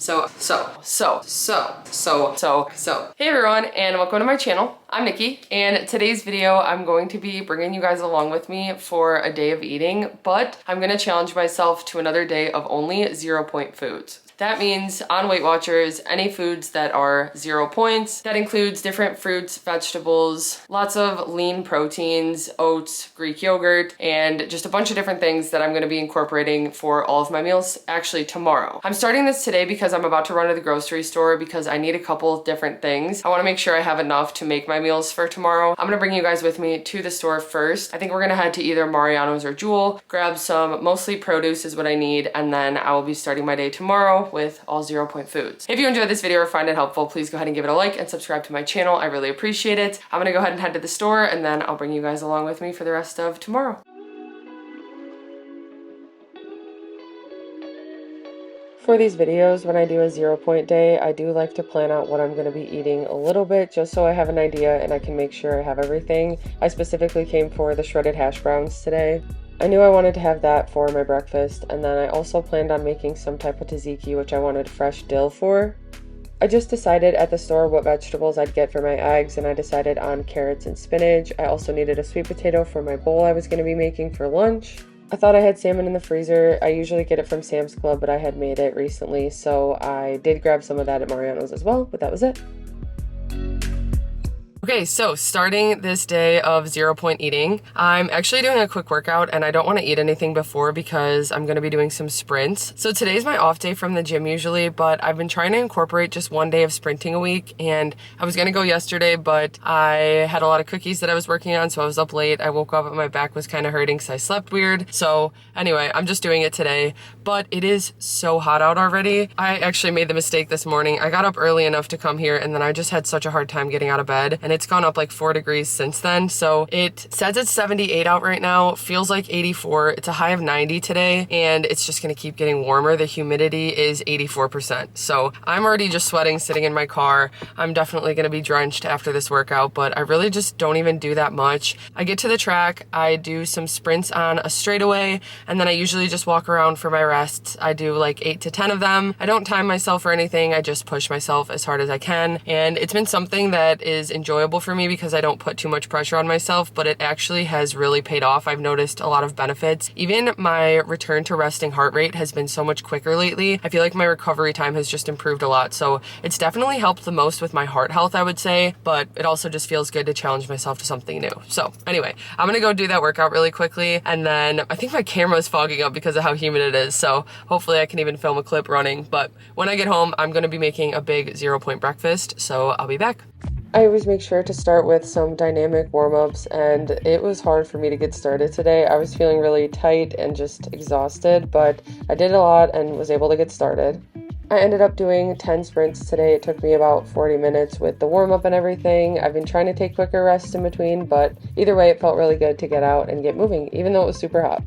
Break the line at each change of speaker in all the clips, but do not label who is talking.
So, hey everyone, and welcome to my channel. I'm Nikki, and today's video I'm going to be bringing you guys along with me for a day of eating, but I'm gonna challenge myself to another day of only 0 point foods. That means on WeightWatchers, any foods that are 0 points. That includes different fruits, vegetables, lots of lean proteins, oats, Greek yogurt, and just a bunch of different things that I'm gonna be incorporating for all of my meals actually tomorrow. I'm starting this today because I'm about to run to the grocery store because I need a couple different things. I wanna make sure I have enough to make my meals for tomorrow. I'm gonna bring you guys with me to the store first. I think we're gonna head to either Mariano's or Jewel, grab some, mostly produce is what I need, and then I will be starting my day tomorrow with all 0 point foods. If you enjoyed this video or find it helpful, please go ahead and give it a like and subscribe to my channel. I really appreciate it. I'm gonna go ahead and head to the store, and then I'll bring you guys along with me for the rest of tomorrow. For these videos, when I do a 0 point day, I do like to plan out what I'm going to be eating a little bit just so I have an idea and I can make sure I have everything. I specifically came for the shredded hash browns today. I knew I wanted to have that for my breakfast, and then I also planned on making some type of tzatziki, which I wanted fresh dill for. I just decided at the store what vegetables I'd get for my eggs, and I decided on carrots and spinach. I also needed a sweet potato for my bowl I was going to be making for lunch. I thought I had salmon in the freezer. I usually get it from Sam's Club, but I had made it recently, so I did grab some of that at Mariano's as well, but that was it. Okay, so starting this day of 0 point eating, I'm actually doing a quick workout and I don't want to eat anything before because I'm going to be doing some sprints. So today's my off day from the gym usually, but I've been trying to incorporate just one day of sprinting a week, and I was going to go yesterday, but I had a lot of cookies that I was working on, so I was up late. I woke up and my back was kind of hurting because I slept weird. So anyway, I'm just doing it today, but it is so hot out already. I actually made the mistake this morning. I got up early enough to come here, and then I just had such a hard time getting out of bed, and it's gone up like 4 degrees since then. So it says it's 78 out right now, feels like 84. It's a high of 90 today, and it's just gonna keep getting warmer. The humidity is 84%. So I'm already just sweating sitting in my car. I'm definitely gonna be drenched after this workout, but I really just don't even do that much. I get to the track, I do some sprints on a straightaway, and then I usually just walk around for my rests. I do like 8 to 10 of them. I don't time myself or anything. I just push myself as hard as I can, and it's been something that is enjoyable for me because I don't put too much pressure on myself, but it actually has really paid off. I've noticed a lot of benefits. Even my return to resting heart rate has been so much quicker lately. I feel like my recovery time has just improved a lot. So it's definitely helped the most with my heart health, I would say, but it also just feels good to challenge myself to something new. So anyway, I'm gonna go do that workout really quickly, and then I think my camera is fogging up because of how humid it is. So hopefully I can even film a clip running, but when I get home, I'm gonna be making a big 0 point breakfast. So I'll be back. I always make sure to start with some dynamic warm-ups, and it was hard for me to get started today. I was feeling really tight and just exhausted, but I did a lot and was able to get started. I ended up doing 10 sprints today. It took me about 40 minutes with the warm-up and everything. I've been trying to take quicker rests in between, but either way, it felt really good to get out and get moving, even though it was super hot.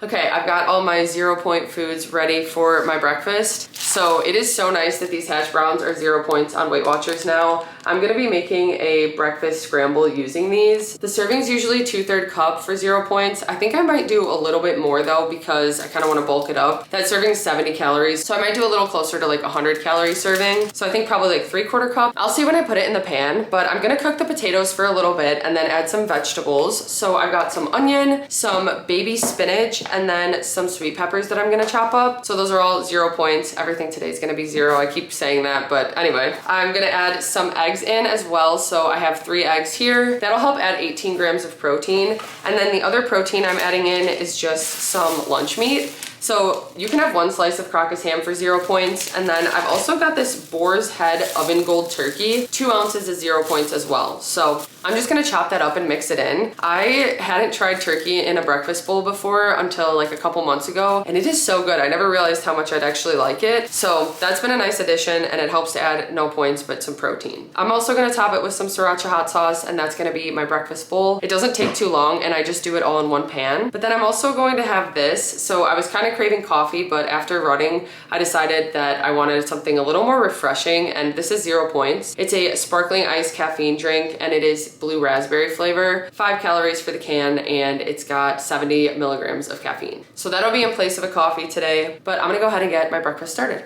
Okay, I've got all my 0 point foods ready for my breakfast. So it is so nice that these hash browns are 0 points on WeightWatchers now. I'm gonna be making a breakfast scramble using these. The serving's usually 2/3 cup for 0 points. I think I might do a little bit more though because I kind of want to bulk it up. That serving's 70 calories, so I might do a little closer to like 100 calorie serving. So I think probably like 3/4 cup. I'll see when I put it in the pan, but I'm gonna cook the potatoes for a little bit and then add some vegetables. So I've got some onion, some baby spinach, and then some sweet peppers that I'm gonna chop up. So those are all 0 points. Everything today is gonna be 0. I keep saying that, but anyway. I'm gonna add some eggs in as well. So I have 3 eggs here. That'll help add 18 grams of protein. And then the other protein I'm adding in is just some lunch meat. So you can have 1 slice of Crocus ham for 0 points. And then I've also got this Boar's Head Oven Gold turkey. 2 ounces is 0 points as well. So I'm just gonna chop that up and mix it in. I hadn't tried turkey in a breakfast bowl before until like a couple months ago, and it is so good. I never realized how much I'd actually like it. So that's been a nice addition, and it helps to add no points but some protein. I'm also gonna top it with some sriracha hot sauce, and that's gonna be my breakfast bowl. It doesn't take too long, and I just do it all in one pan. But then I'm also going to have this. So I was kind of craving coffee, but after running, I decided that I wanted something a little more refreshing, and this is 0 points. It's a sparkling iced caffeine drink, and it is blue raspberry flavor, 5 calories for the can, and it's got 70 milligrams of caffeine. So that'll be in place of a coffee today, but I'm gonna go ahead and get my breakfast started.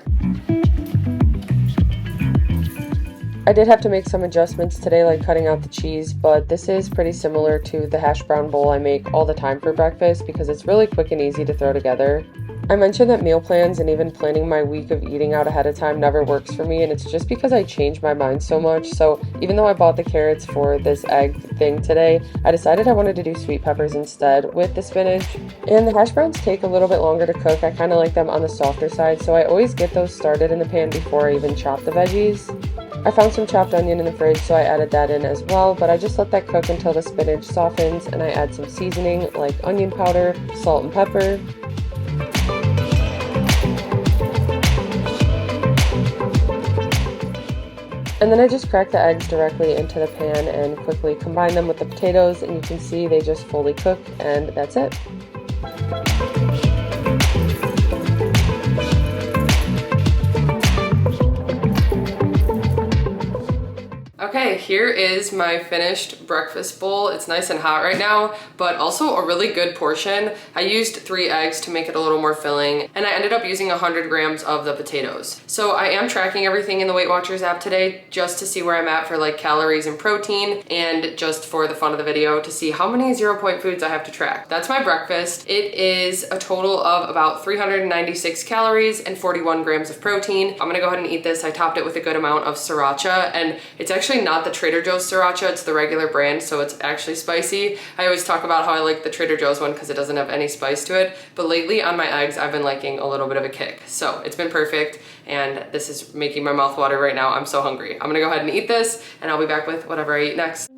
I did have to make some adjustments today, like cutting out the cheese, but this is pretty similar to the hash brown bowl I make all the time for breakfast because it's really quick and easy to throw together. I mentioned that meal plans and even planning my week of eating out ahead of time never works for me, and it's just because I change my mind so much. So even though I bought the carrots for this egg thing today, I decided I wanted to do sweet peppers instead with the spinach. And the hash browns take a little bit longer to cook. I kind of like them on the softer side, so I always get those started in the pan before I even chop the veggies. I found some chopped onion in the fridge, so I added that in as well, but I just let that cook until the spinach softens, and I add some seasoning like onion powder, salt and pepper. And then I just crack the eggs directly into the pan and quickly combine them with the potatoes, and you can see they just fully cook, and that's it. Okay, here is my finished breakfast bowl. It's nice and hot right now, but also a really good portion. I used 3 eggs to make it a little more filling, and I ended up using 100 grams of the potatoes. So I am tracking everything in the WeightWatchers app today just to see where I'm at for like calories and protein, and just for the fun of the video to see how many 0-point foods I have to track. That's my breakfast. It is a total of about 396 calories and 41 grams of protein. I'm gonna go ahead and eat this. I topped it with a good amount of sriracha, and it's actually not the Trader Joe's sriracha, it's the regular brand, so it's actually spicy. I always talk about how I like the Trader Joe's one because it doesn't have any spice to it, but lately on my eggs I've been liking a little bit of a kick. So it's been perfect, and this is making my mouth water right now. I'm so hungry. I'm gonna go ahead and eat this, and I'll be back with whatever I eat next.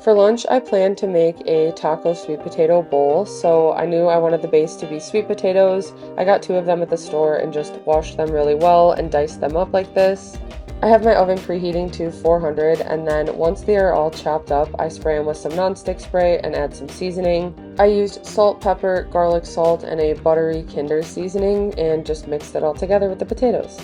For lunch, I planned to make a taco sweet potato bowl, so I knew I wanted the base to be sweet potatoes. I got 2 of them at the store and just washed them really well and diced them up like this. I have my oven preheating to 400, and then once they are all chopped up, I spray them with some nonstick spray and add some seasoning. I used salt, pepper, garlic salt, and a buttery Kinder seasoning, and just mixed it all together with the potatoes.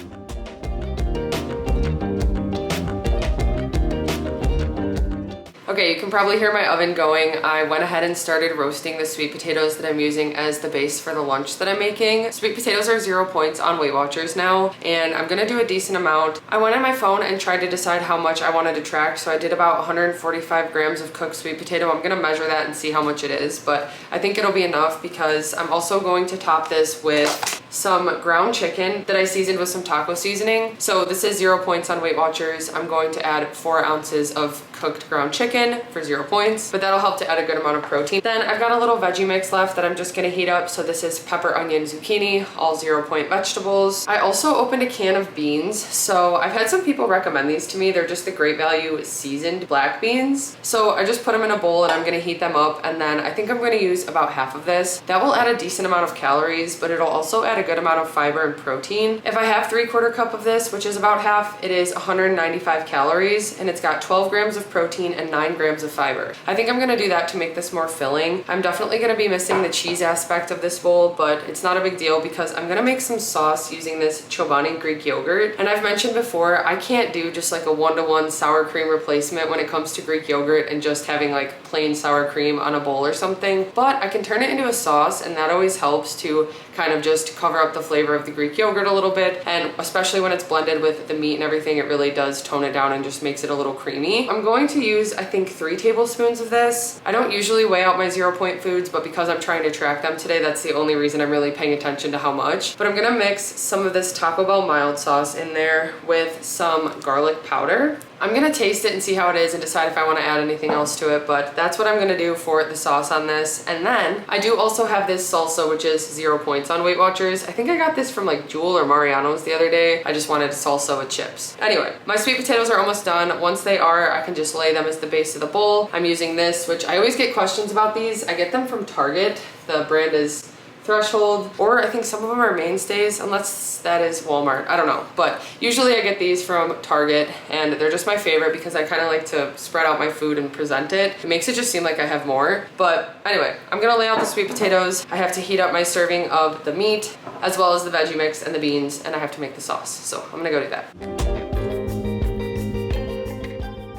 Okay, you can probably hear my oven going. I went ahead and started roasting the sweet potatoes that I'm using as the base for the lunch that I'm making. Sweet potatoes are 0 points on WeightWatchers now, and I'm gonna do a decent amount. I went on my phone and tried to decide how much I wanted to track, so I did about 145 grams of cooked sweet potato. I'm gonna measure that and see how much it is, but I think it'll be enough because I'm also going to top this with some ground chicken that I seasoned with some taco seasoning. So this is 0 points on WeightWatchers. I'm going to add 4 ounces of cooked ground chicken for 0 points, but that'll help to add a good amount of protein. Then I've got a little veggie mix left that I'm just gonna heat up. So this is pepper, onion, zucchini, all 0 point vegetables. I also opened a can of beans. So I've had some people recommend these to me. They're just the Great Value seasoned black beans. So I just put them in a bowl and I'm gonna heat them up, and then I think I'm gonna use about half of this. That will add a decent amount of calories, but it'll also add a good amount of fiber and protein. If I have 3/4 cup of this, which is about half, it is 195 calories, and it's got 12 grams of protein and 9 grams of fiber. I think I'm gonna do that to make this more filling. I'm definitely gonna be missing the cheese aspect of this bowl, but it's not a big deal because I'm gonna make some sauce using this Chobani Greek yogurt. And I've mentioned before, I can't do just like a 1-to-1 sour cream replacement when it comes to Greek yogurt and just having like plain sour cream on a bowl or something, but I can turn it into a sauce, and that always helps to kind of just cover up the flavor of the Greek yogurt a little bit, and especially when it's blended with the meat and everything, it really does tone it down and just makes it a little creamy. I'm going to use, I think, 3 tablespoons of this. I don't usually weigh out my 0 point foods, but because I'm trying to track them today, that's the only reason I'm really paying attention to how much. But I'm gonna mix some of this Taco Bell mild sauce in there with some garlic powder. I'm gonna taste it and see how it is and decide if I wanna add anything else to it, but that's what I'm gonna do for the sauce on this. And then I do also have this salsa, which is 0 points on WeightWatchers. I think I got this from like Jewel or Mariano's the other day. I just wanted salsa with chips. Anyway, my sweet potatoes are almost done. Once they are, I can just lay them as the base of the bowl. I'm using this, which I always get questions about these. I get them from Target. The brand is Threshold, or I think some of them are Mainstays, unless that is Walmart. I don't know, but usually I get these from Target, and they're just my favorite because I kind of like to spread out my food and present it. It makes it just seem like I have more. But anyway, I'm gonna lay out the sweet potatoes. I have to heat up my serving of the meat as well as the veggie mix and the beans, and I have to make the sauce. So I'm gonna go do that.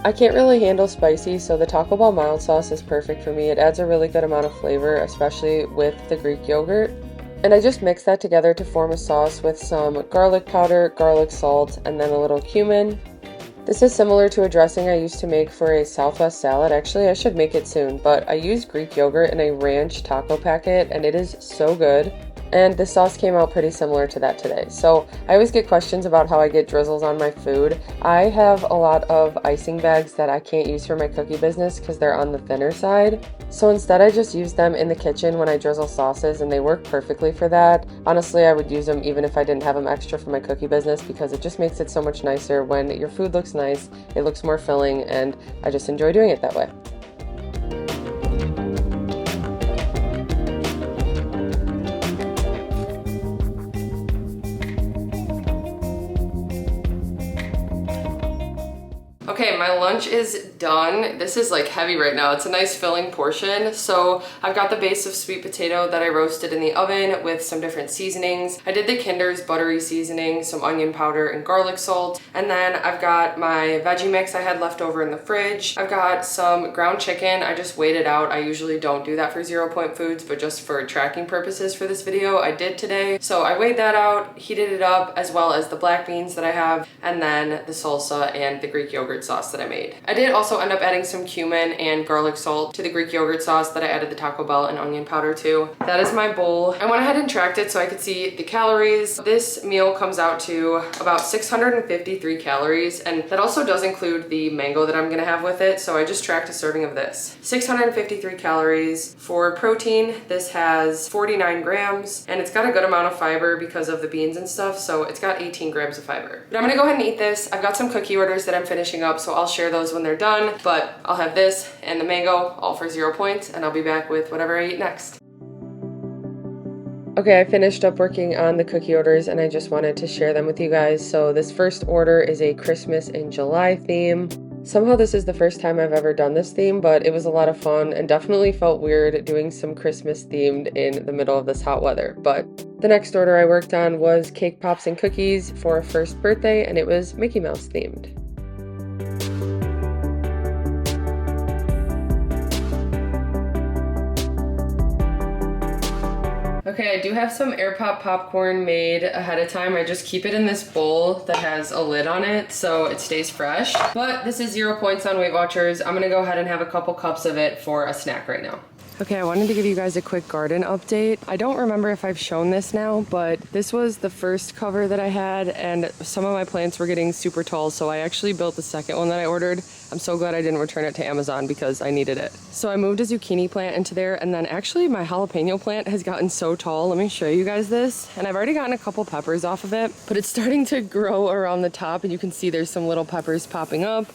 I can't really handle spicy, so the Taco Bell mild sauce is perfect for me. It adds a really good amount of flavor, especially with the Greek yogurt. And I just mix that together to form a sauce with some garlic powder, garlic salt, and then a little cumin. This is similar to a dressing I used to make for a Southwest salad. Actually, I should make it soon, but I use Greek yogurt in a ranch taco packet, and it is so good. And the sauce came out pretty similar to that today. So I always get questions about how I get drizzles on my food. I have a lot of icing bags that I can't use for my cookie business because they're on the thinner side. So instead I just use them in the kitchen when I drizzle sauces, and they work perfectly for that. Honestly, I would use them even if I didn't have them extra for my cookie business because it just makes it so much nicer when your food looks nice, it looks more filling, and I just enjoy doing it that way. Okay, my lunch is done. This is like heavy right now. It's a nice filling portion. So I've got the base of sweet potato that I roasted in the oven with some different seasonings. I did the Kinder's buttery seasoning, some onion powder and garlic salt. And then I've got my veggie mix I had left over in the fridge. I've got some ground chicken. I just weighed it out. I usually don't do that for 0 Point Foods, but just for tracking purposes for this video, I did today. So I weighed that out, heated it up, as well as the black beans that I have, and then the salsa and the Greek yogurt sauce that I made. I did also end up adding some cumin and garlic salt to the Greek yogurt sauce that I added the Taco Bell and onion powder to. That is my bowl. I went ahead and tracked it so I could see the calories. This meal comes out to about 653 calories, and that also does include the mango that I'm gonna have with it, so I just tracked a serving of this. 653 calories. For protein, this has 49 grams, and it's got a good amount of fiber because of the beans and stuff, so it's got 18 grams of fiber. But I'm gonna go ahead and eat this. I've got some cookie orders that I'm finishing up, so I'll share those when they're done, but I'll have this and the mango all for 0 points, and I'll be back with whatever I eat next. Okay, I finished up working on the cookie orders and I just wanted to share them with you guys. So this first order is a Christmas in July theme. Somehow this is the first time I've ever done this theme, but it was a lot of fun and definitely felt weird doing some Christmas themed in the middle of this hot weather. But the next order I worked on was cake pops and cookies for a first birthday, and it was Mickey Mouse themed. Okay, I do have some air pop popcorn made ahead of time. I just keep it in this bowl that has a lid on it so it stays fresh. But this is 0 points on Weight Watchers. I'm gonna go ahead and have a couple cups of it for a snack right now. Okay, I wanted to give you guys a quick garden update. I don't remember if I've shown this now, but this was the first cover that I had, and some of my plants were getting super tall, so I actually built the second one that I ordered. I'm so glad I didn't return it to Amazon because I needed it. So I moved a zucchini plant into there, and then actually my jalapeno plant has gotten so tall. Let me show you guys this. And I've already gotten a couple peppers off of it, but it's starting to grow around the top, and you can see there's some little peppers popping up,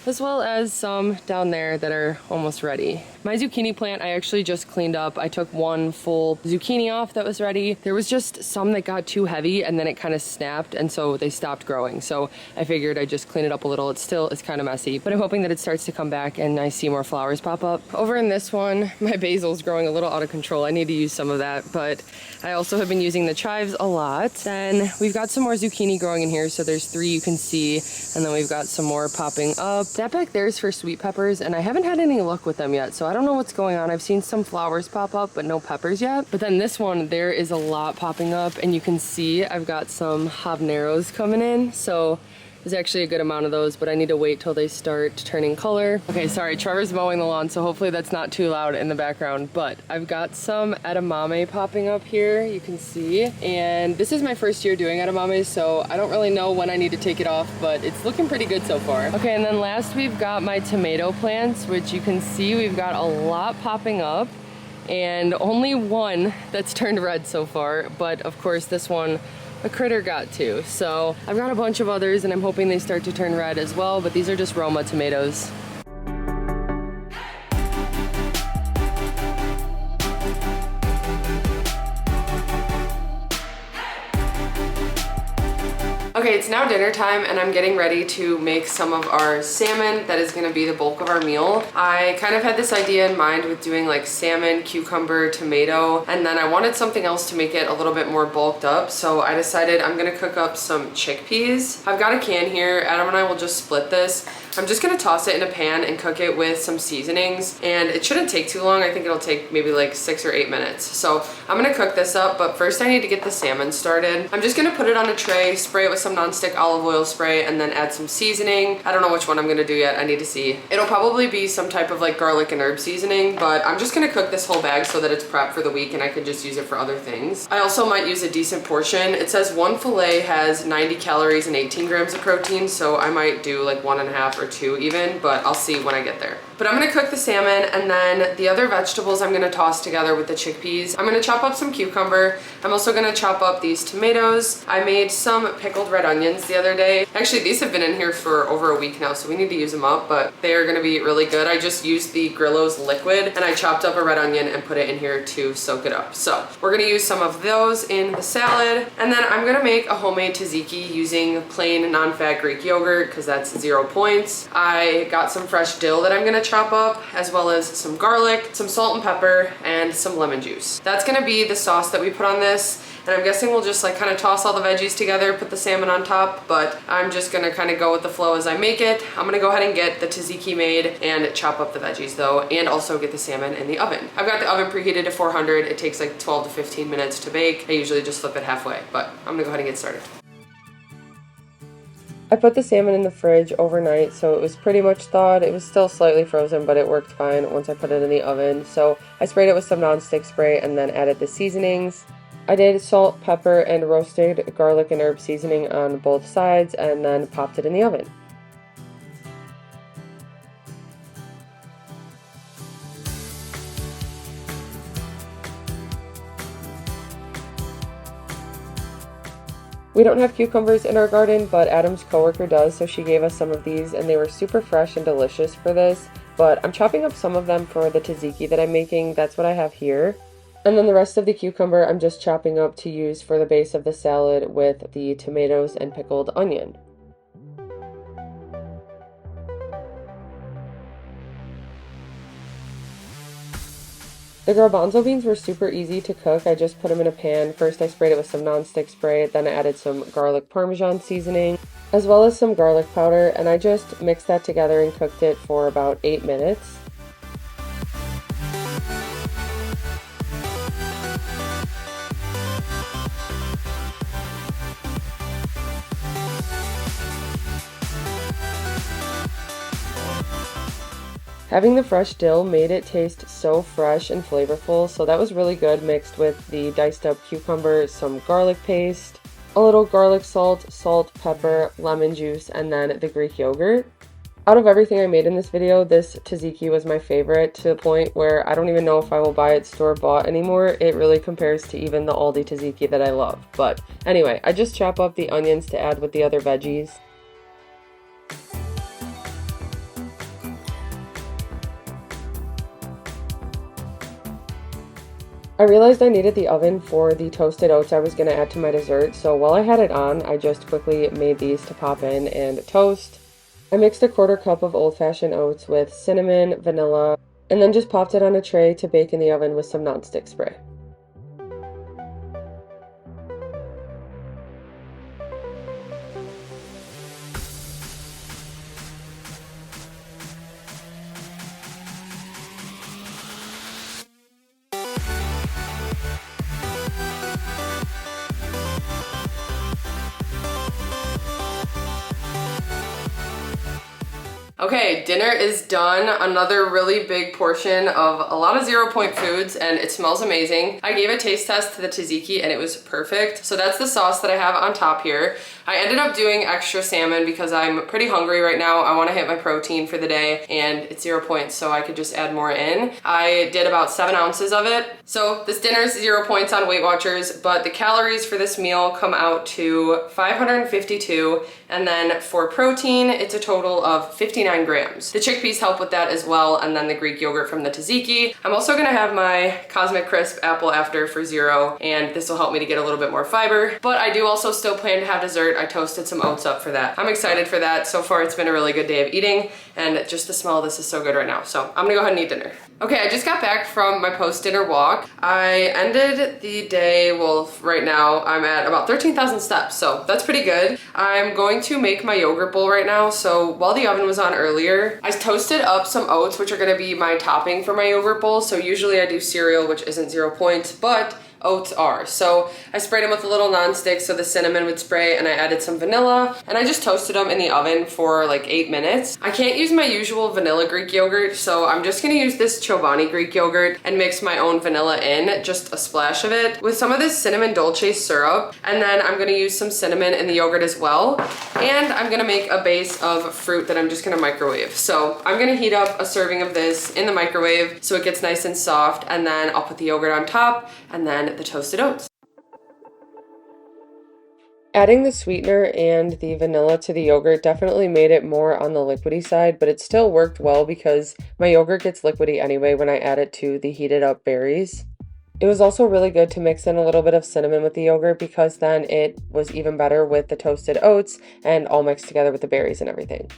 as well as some down there that are almost ready. My zucchini plant I actually just cleaned up. I took one full zucchini off that was ready. There was just some that got too heavy and then it kind of snapped, and so they stopped growing. So I figured I'd just clean it up a little. It's kind of messy, but I'm hoping that it starts to come back and I see more flowers pop up. Over in this one, my basil's growing a little out of control. I need to use some of that, but I also have been using the chives a lot. Then we've got some more zucchini growing in here. So there's 3 you can see, and then we've got some more popping up. That back there is for sweet peppers, and I haven't had any luck with them yet, so I don't know what's going on. I've seen some flowers pop up, but no peppers yet. But then this one, there is a lot popping up, and you can see I've got some habaneros coming in. So there's actually a good amount of those, but I need to wait till they start turning color. Okay, sorry, Trevor's mowing the lawn, so hopefully that's not too loud in the background, but I've got some edamame popping up here, you can see. And this is my first year doing edamame, so I don't really know when I need to take it off, but it's looking pretty good so far. Okay, and then last we've got my tomato plants, which you can see we've got a lot popping up, and only one that's turned red so far, but of course this one a critter got to. So I've got a bunch of others and I'm hoping they start to turn red as well, but these are just Roma tomatoes. Okay, it's now dinner time and I'm getting ready to make some of our salmon that is gonna be the bulk of our meal. I kind of had this idea in mind with doing like salmon, cucumber, tomato, and then I wanted something else to make it a little bit more bulked up. So I decided I'm gonna cook up some chickpeas. I've got a can here. Adam and I will just split this. I'm just gonna toss it in a pan and cook it with some seasonings, and it shouldn't take too long. I think it'll take maybe like 6 or 8 minutes. So I'm gonna cook this up, but first I need to get the salmon started. I'm just gonna put it on a tray, spray it with some nonstick olive oil spray, and then add some seasoning. I don't know which one I'm gonna do yet. I need to see. It'll probably be some type of like garlic and herb seasoning, but I'm just gonna cook this whole bag so that it's prepped for the week and I can just use it for other things. I also might use a decent portion. It says one fillet has 90 calories and 18 grams of protein, so I might do like 1.5 or 2 even, but I'll see when I get there. But I'm gonna cook the salmon, and then the other vegetables I'm gonna toss together with the chickpeas. I'm gonna chop up some cucumber. I'm also gonna chop up these tomatoes. I made some pickled red onions the other day. Actually, these have been in here for over a week now, so we need to use them up, but they are gonna be really good. I just used the Grillo's liquid, and I chopped up a red onion and put it in here to soak it up. So we're gonna use some of those in the salad, and then I'm gonna make a homemade tzatziki using plain non-fat Greek yogurt, because that's 0 points. I got some fresh dill that I'm gonna chop up, as well as some garlic, some salt and pepper, and some lemon juice. That's gonna be the sauce that we put on this, and I'm guessing we'll just like kind of toss all the veggies together, put the salmon on top, but I'm just gonna kind of go with the flow as I make it. I'm gonna go ahead and get the tzatziki made and chop up the veggies though, and also get the salmon in the oven. I've got the oven preheated to 400. It takes like 12 to 15 minutes to bake. I usually just flip it halfway, but I'm gonna go ahead and get started. I put the salmon in the fridge overnight, so it was pretty much thawed. It was still slightly frozen, but it worked fine once I put it in the oven. So I sprayed it with some nonstick spray and then added the seasonings. I did salt, pepper, and roasted garlic and herb seasoning on both sides, and then popped it in the oven. We don't have cucumbers in our garden, but Adam's coworker does, so she gave us some of these, and they were super fresh and delicious for this. But I'm chopping up some of them for the tzatziki that I'm making. That's what I have here. And then the rest of the cucumber I'm just chopping up to use for the base of the salad with the tomatoes and pickled onion. The garbanzo beans were super easy to cook. I just put them in a pan. First I sprayed it with some nonstick spray, then I added some garlic parmesan seasoning, as well as some garlic powder, and I just mixed that together and cooked it for about 8 minutes. Having the fresh dill made it taste so fresh and flavorful, so that was really good mixed with the diced up cucumber, some garlic paste, a little garlic salt, pepper, lemon juice, and then the Greek yogurt. Out of everything I made in this video, this tzatziki was my favorite, to the point where I don't even know if I will buy it store-bought anymore. It really compares to even the Aldi tzatziki that I love. But anyway, I just chop up the onions to add with the other veggies. I realized I needed the oven for the toasted oats I was going to add to my dessert, so while I had it on, I just quickly made these to pop in and toast. I mixed a 1/4 cup of old-fashioned oats with cinnamon, vanilla, and then just popped it on a tray to bake in the oven with some nonstick spray. Okay, dinner is done. Another really big portion of a lot of 0 point foods, and it smells amazing. I gave a taste test to the tzatziki and it was perfect. So that's the sauce that I have on top here. I ended up doing extra salmon because I'm pretty hungry right now. I want to hit my protein for the day, and it's 0 points, so I could just add more in. I did about 7 ounces of it. So this dinner is 0 points on WeightWatchers, but the calories for this meal come out to 552, and then for protein, it's a total of 59 159 grams. The chickpeas help with that as well, and then the Greek yogurt from the tzatziki. I'm also gonna have my Cosmic Crisp apple after for 0, and this will help me to get a little bit more fiber. But I do also still plan to have dessert. I toasted some oats up for that. I'm excited for that. So far, it's been a really good day of eating, and just the smell of this is so good right now. So I'm gonna go ahead and eat dinner. Okay, I just got back from my post-dinner walk. I ended the day, well, right now I'm at about 13,000 steps, so that's pretty good. I'm going to make my yogurt bowl right now. So while the oven was on earlier, I toasted up some oats, which are gonna be my topping for my yogurt bowl. So usually I do cereal, which isn't 0 points, but oats are. So I sprayed them with a little nonstick so the cinnamon would spray, and I added some vanilla, and I just toasted them in the oven for like 8 minutes. I can't use my usual vanilla Greek yogurt, so I'm just gonna use this Chobani Greek yogurt and mix my own vanilla in, just a splash of it, with some of this cinnamon dolce syrup, and then I'm gonna use some cinnamon in the yogurt as well, and I'm gonna make a base of fruit that I'm just gonna microwave. So I'm gonna heat up a serving of this in the microwave so it gets nice and soft, and then I'll put the yogurt on top, and then the toasted oats. Adding the sweetener and the vanilla to the yogurt definitely made it more on the liquidy side, but it still worked well because my yogurt gets liquidy anyway when I add it to the heated up berries. It was also really good to mix in a little bit of cinnamon with the yogurt because then it was even better with the toasted oats and all mixed together with the berries and everything.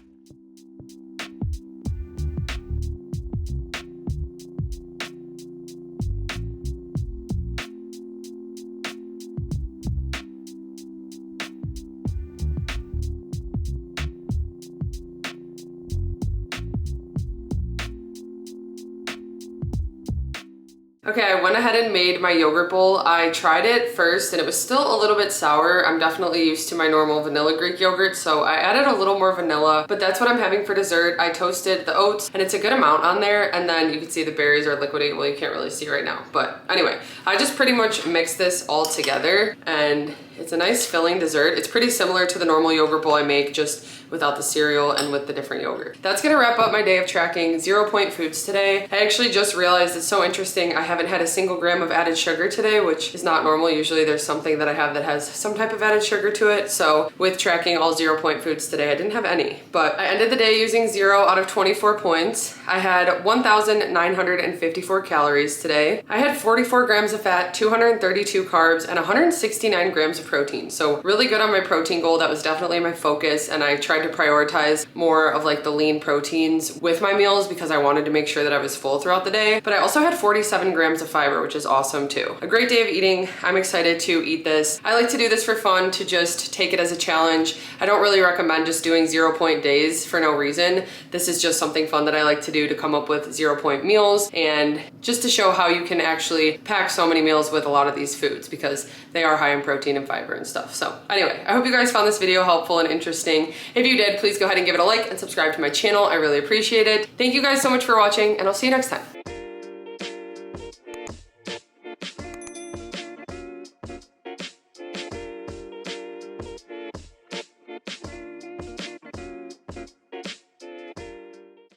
Okay, I went ahead and made my yogurt bowl. I tried it first and it was still a little bit sour. I'm definitely used to my normal vanilla Greek yogurt, so I added a little more vanilla, but that's what I'm having for dessert. I toasted the oats and it's a good amount on there, and then you can see the berries are liquidy. Well, you can't really see right now, but anyway, I just pretty much mixed this all together, and it's a nice filling dessert. It's pretty similar to the normal yogurt bowl I make, just without the cereal and with the different yogurt. That's gonna wrap up my day of tracking 0 point foods today. I actually just realized it's so interesting. I haven't had a single gram of added sugar today, which is not normal. Usually there's something that I have that has some type of added sugar to it. So with tracking all 0 point foods today, I didn't have any, but I ended the day using 0 out of 24 points. I had 1,954 calories today. I had 44 grams of fat, 232 carbs, and 169 grams of protein. So really good on my protein goal. That was definitely my focus, and I tried to prioritize more of like the lean proteins with my meals because I wanted to make sure that I was full throughout the day. But I also had 47 grams of fiber, which is awesome too. A great day of eating. I'm excited to eat this. I like to do this for fun, to just take it as a challenge. I don't really recommend just doing 0 point days for no reason. This is just something fun that I like to do, to come up with 0 point meals and just to show how you can actually pack so many meals with a lot of these foods because they are high in protein and fiber and stuff. So anyway, I hope you guys found this video helpful and interesting. If you did, please go ahead and give it a like and subscribe to my channel. I really appreciate it. Thank you guys so much for watching, and I'll see you next time.